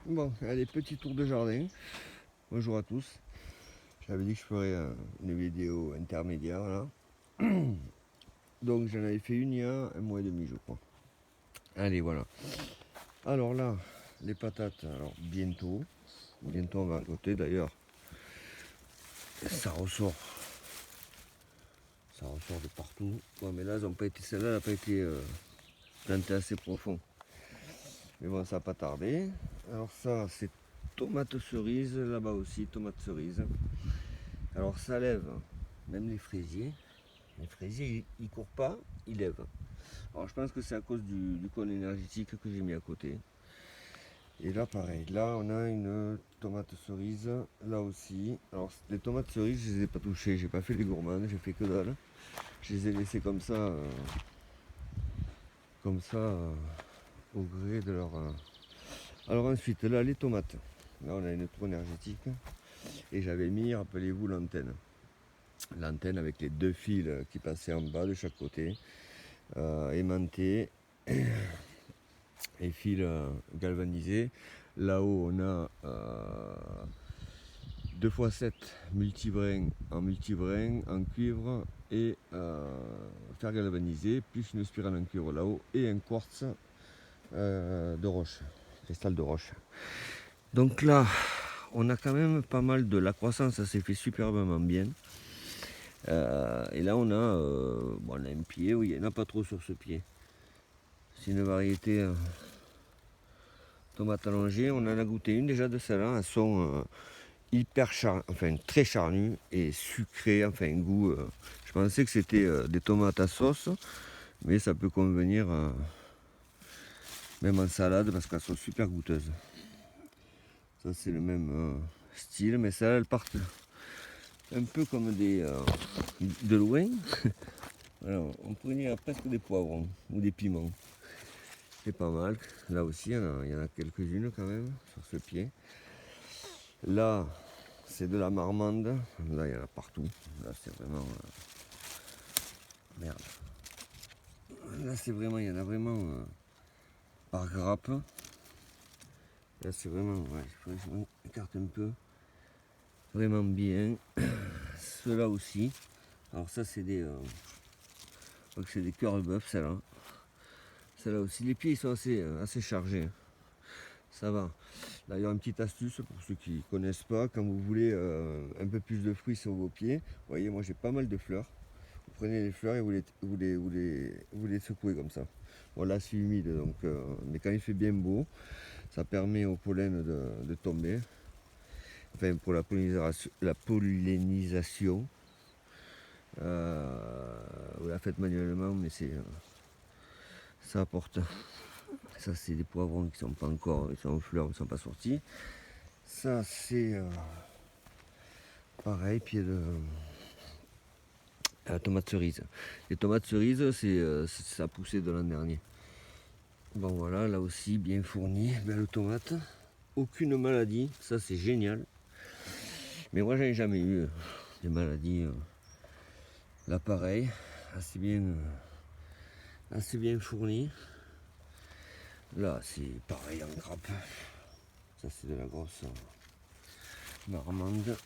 Bon, allez, petit tour de jardin. Bonjour à tous. J'avais dit que je ferais une vidéo intermédiaire là. Donc j'en avais fait une il y a un mois et demi, je crois. Allez, voilà. Alors là, les patates, alors bientôt. Bientôt on va récolter d'ailleurs. Ça ressort. Ça ressort de partout. Bon, mais là, celle-là n'a pas été plantée assez profond. Mais bon, ça n'a pas tardé. Alors ça, c'est tomate cerise. Là-bas aussi, tomate cerise. Alors ça lève, même les fraisiers. Les fraisiers, ils courent pas, ils lèvent. Alors je pense que c'est à cause du cône énergétique que j'ai mis à côté. Et là pareil, là on a une tomate cerise, là aussi. Alors les tomates cerises, je les ai pas touchées, j'ai pas fait les gourmandes, j'ai fait que dalle. Je les ai laissées comme ça, au gré de leur. Alors ensuite, là les tomates. Là on a une trou énergétique. Et j'avais mis, rappelez-vous, l'antenne. L'antenne avec les deux fils qui passaient en bas de chaque côté. Aimanté et fil galvanisé. Là-haut, on a 2x7 multibrin en cuivre et fer galvanisé, plus une spirale en cuivre là-haut et un quartz de roche, cristal de roche. Donc là, on a quand même pas mal de la croissance, ça s'est fait superbement bien. Et là, on a un pied, oui, il n'y en a pas trop sur ce pied. C'est une variété tomate allongée. On en a goûté une déjà de celle-là. Elles sont très charnues et sucrées, enfin un goût. Je pensais que c'était des tomates à sauce, mais ça peut convenir même en salade parce qu'elles sont super goûteuses. Ça c'est le même style, mais celles-là elles partent un peu comme de loin. Alors, on pourrait dire presque des poivrons ou des piments. C'est pas mal. Là aussi, il y en a quelques-unes quand même sur ce pied. Là, c'est de la marmande. Là, il y en a partout. Là, c'est vraiment. Merde. Là, c'est vraiment. Il y en a vraiment par grappe. Là, c'est vraiment. Ouais, il faudrait que je m'écarte un peu. Vraiment bien. Ceux-là aussi. Alors, ça, c'est des. Je crois que c'est des cœurs de bœuf, celle-là. Celle-là aussi. Les pieds, ils sont assez chargés. Ça va. D'ailleurs, une petite astuce pour ceux qui ne connaissent pas, quand vous voulez un peu plus de fruits sur vos pieds, vous voyez, moi j'ai pas mal de fleurs. Vous prenez les fleurs et vous les secouez comme ça. Bon, là c'est humide, donc, mais quand il fait bien beau, ça permet au pollen de tomber. Enfin, pour la pollinisation, vous la faites manuellement, mais ça apporte. Ça, c'est des poivrons qui sont pas encore, ils sont en fleurs, ils ne sont pas sortis. Ça, c'est pareil, pied de tomate cerise. Les tomates cerises, ça poussé de l'an dernier. Bon, voilà, là aussi, bien fourni, belle tomate. Aucune maladie, ça c'est génial. Mais moi, j'en ai jamais eu des maladies. Là, pareil, assez bien fourni. Là, c'est pareil en grappe. Ça, c'est de la grosse marmande.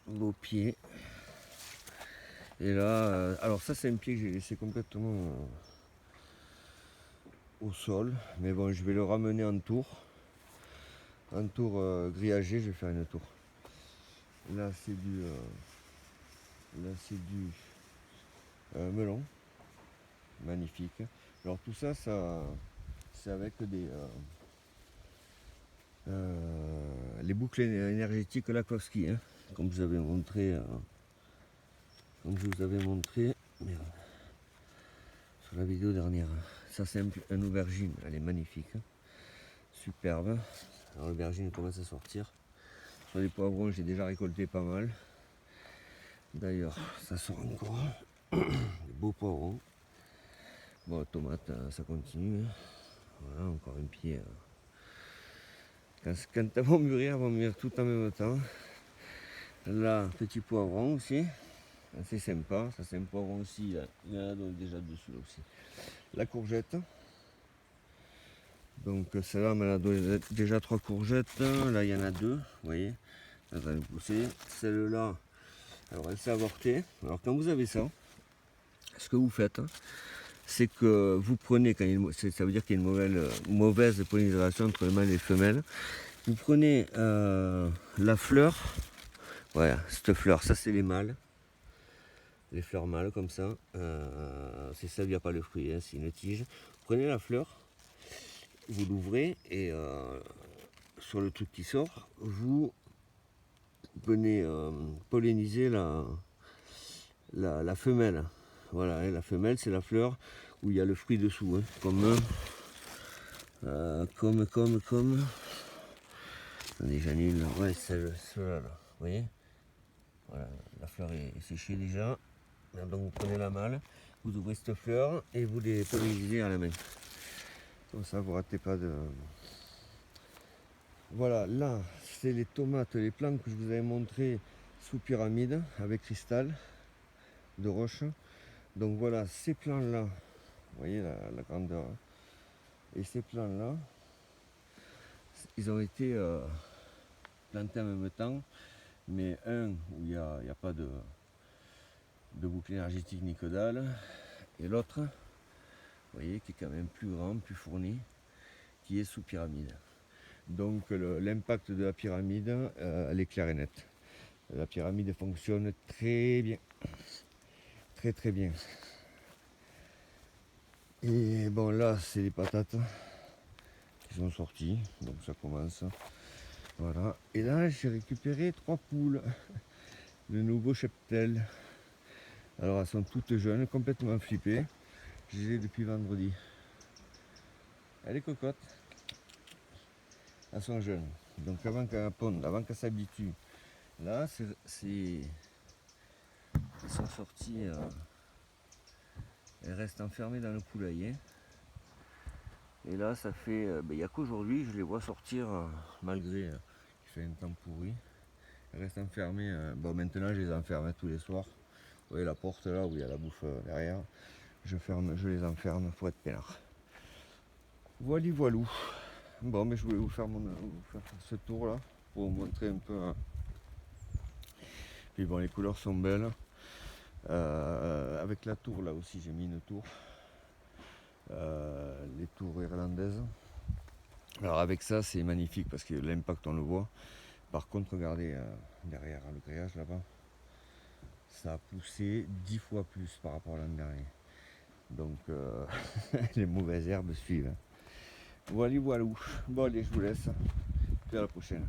Beau pied. Et là, alors ça, c'est un pied que j'ai laissé complètement au sol. Mais bon, je vais le ramener en tour. Un tour grillagé, je vais faire une tour. Là, c'est du melon. Magnifique. Alors tout ça, c'est avec les boucles énergétiques Lakowski, hein, comme je vous avais montré, merde, sur la vidéo dernière. Ça c'est un aubergine, elle est magnifique, hein, superbe. Alors l'aubergine commence à sortir. Sur les poivrons, j'ai déjà récolté pas mal. D'ailleurs, ça sort encore. Des beaux poivrons. Bon, tomates, ça continue. Voilà, encore un pied. Quand elles vont mûrir tout en même temps. Là, petit poivron aussi. C'est sympa. Ça, c'est un poivron aussi. Là. Il y en a donc déjà dessus là aussi. La courgette. Donc celle-là, elle a donné déjà 3 courgettes. Là, il y en a 2, vous voyez. Elle va nous pousser. Celle-là, alors elle s'est avortée. Alors quand vous avez ça, ce que vous faites, c'est que vous prenez, ça veut dire qu'il y a une mauvaise pollinisation entre les mâles et les femelles. Vous prenez la fleur, voilà, cette fleur, ça c'est les mâles, les fleurs mâles comme ça. C'est ça, il n'y a pas le fruit, hein, c'est une tige. Vous prenez la fleur, vous l'ouvrez et sur le truc qui sort, vous venez polliniser la femelle. Voilà, et la femelle c'est la fleur où il y a le fruit dessous, hein, comme. Attendez, j'annule. Ouais, celle-là, là. Vous voyez? Voilà, la fleur est séchée déjà. Donc vous prenez la malle, vous ouvrez cette fleur et vous les pollinisez à la main. Comme ça, vous ratez pas de. Voilà, là, c'est les tomates, les plantes que je vous avais montré sous pyramide avec cristal de roche. Donc voilà, ces plants-là, vous voyez la grandeur. Et ces plants-là, ils ont été plantés en même temps, mais un où il n'y a pas de boucle énergétique ni que dalle, et l'autre, vous voyez, qui est quand même plus grand, plus fourni, qui est sous pyramide. Donc l'impact de la pyramide, elle est claire et nette. La pyramide fonctionne très bien, très très bien. Et bon, là, c'est les patates qui sont sorties, donc ça commence. Voilà. Et là, j'ai récupéré 3 poules, le nouveau cheptel. Alors, elles sont toutes jeunes, complètement flippées. Je les ai depuis vendredi. Elle est cocotte. Elles sont jeunes. Donc, avant qu'elles pondent, avant qu'elles s'habituent, là, elles sont sorties. Elles restent enfermées dans le poulailler. Et là, ça fait. Il n'y a qu'aujourd'hui, je les vois sortir, malgré qu'il fait un temps pourri. Elles restent enfermées. Bon, maintenant, je les enferme tous les soirs. Vous voyez la porte là où il y a la bouffe derrière. Je les enferme pour être peinard. Voilà, voilou. Bon, mais je voulais vous faire ce tour là pour vous montrer un peu. Puis bon, les couleurs sont belles. Avec la tour là aussi, j'ai mis une tour. Les tours irlandaises. Alors avec ça, c'est magnifique parce que l'impact on le voit. Par contre, regardez derrière le grillage là-bas, ça a poussé 10 fois plus par rapport à l'an dernier. Donc les mauvaises herbes suivent. Voilà, voilà. Bon allez, je vous laisse. Puis à la prochaine.